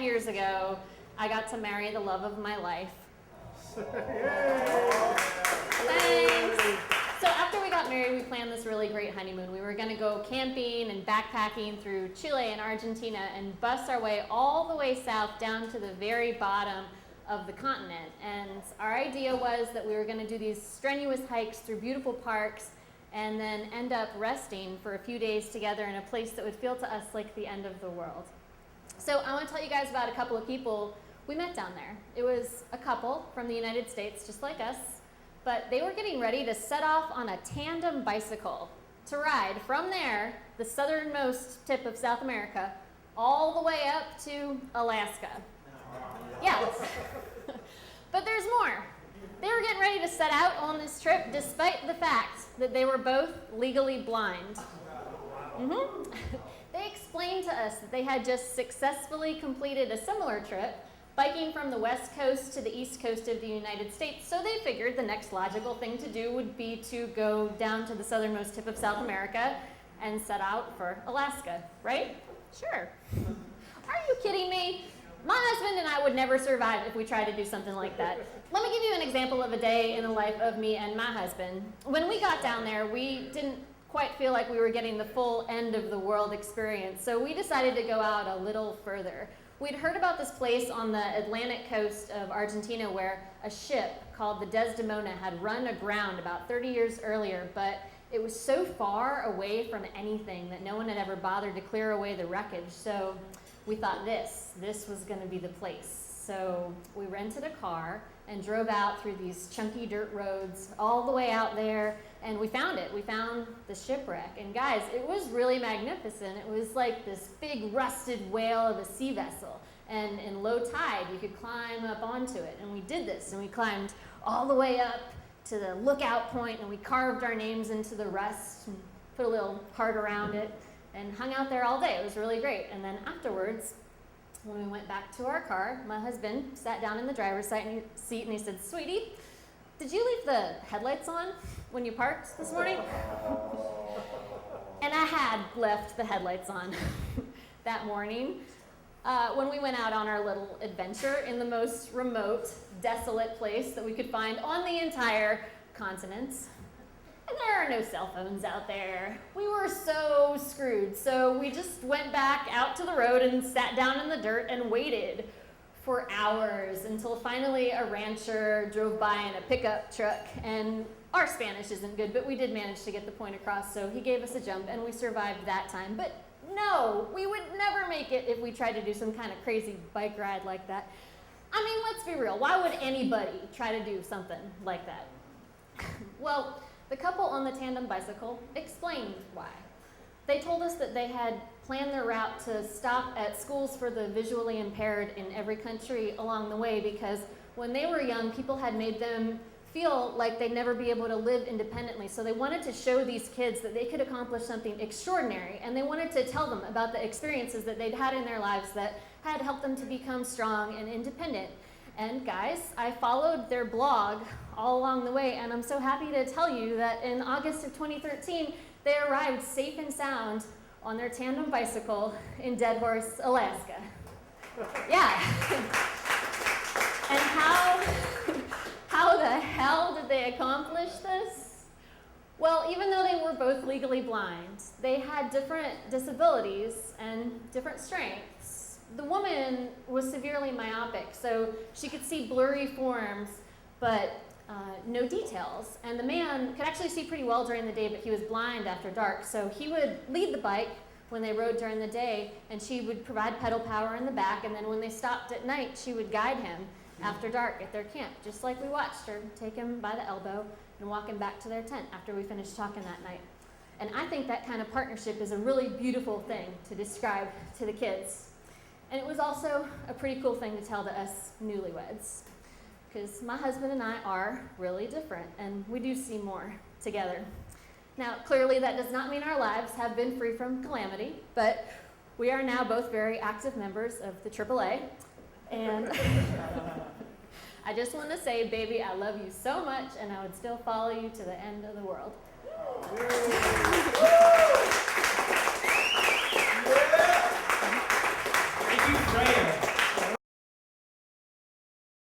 5 years ago, I got to marry the love of my life. Thanks. So after we got married, we planned this really great honeymoon. We were going to go camping and backpacking through Chile and Argentina and bus our way all the way south down to the very bottom of the continent. And our idea was that we were going to do these strenuous hikes through beautiful parks and then end up resting for a few days together in a place that would feel to us like the end of the world. So I want to tell you guys about a couple of people we met down there. It was a couple from the United States, just like us, but they were getting ready to set off on a tandem bicycle to ride from there, the southernmost tip of South America, all the way up to Alaska. Yeah, but there's more. They were getting ready to set out on this trip despite the fact that they were both legally blind. They explained to us that they had just successfully completed a similar trip, biking from the west coast to the east coast of the United States, so they figured the next logical thing to do would be to go down to the southernmost tip of South America and set out for Alaska, right? Sure. Are you kidding me? My husband and I would never survive if we tried to do something like that. Let me give you an example of a day in the life of me and my husband. When we got down there, we didn't quite feel like we were getting the full end of the world experience, so we decided to go out a little further. We'd heard about this place on the Atlantic coast of Argentina where a ship called the Desdemona had run aground about 30 years earlier, but it was so far away from anything that no one had ever bothered to clear away the wreckage. So we thought this was going to be the place. So we rented a car and drove out through these chunky dirt roads all the way out there, and we found it. We found the shipwreck. And guys, it was really magnificent. It was like this big rusted whale of a sea vessel. And in low tide, you could climb up onto it. And we did this, and we climbed all the way up to the lookout point, and we carved our names into the rust and put a little heart around it and hung out there all day. It was really great. And then afterwards, when we went back to our car, my husband sat down in the driver's seat and he said, "Sweetie, did you leave the headlights on when you parked this morning?" And I had left the headlights on that morning when we went out on our little adventure in the most remote, desolate place that we could find on the entire continent. And there are no cell phones out there. We were so screwed. So we just went back out to the road and sat down in the dirt and waited for hours until finally a rancher drove by in a pickup truck. And our Spanish isn't good, but we did manage to get the point across. So he gave us a jump and we survived that time. But no, we would never make it if we tried to do some kind of crazy bike ride like that. I mean, let's be real. Why would anybody try to do something like that? Well, the couple on the tandem bicycle explained why. They told us that they had planned their route to stop at schools for the visually impaired in every country along the way because when they were young, people had made them feel like they'd never be able to live independently. So they wanted to show these kids that they could accomplish something extraordinary, and they wanted to tell them about the experiences that they'd had in their lives that had helped them to become strong and independent. And guys, I followed their blog all along the way, and I'm so happy to tell you that in August of 2013, they arrived safe and sound on their tandem bicycle in Dead Horse, Alaska. Yeah. And how the hell did they accomplish this? Well, even though they were both legally blind, they had different disabilities and different strengths. The woman was severely myopic, so she could see blurry forms, but no details. And the man could actually see pretty well during the day, but he was blind after dark. So he would lead the bike when they rode during the day, and she would provide pedal power in the back, and then when they stopped at night, she would guide him after dark at their camp, just like we watched her take him by the elbow and walk him back to their tent after we finished talking that night. And I think that kind of partnership is a really beautiful thing to describe to the kids. And it was also a pretty cool thing to tell to us newlyweds, because my husband and I are really different, and we do see more together. Now, clearly that does not mean our lives have been free from calamity, but we are now both very active members of the AAA, and I just want to say, baby, I love you so much, and I would still follow you to the end of the world.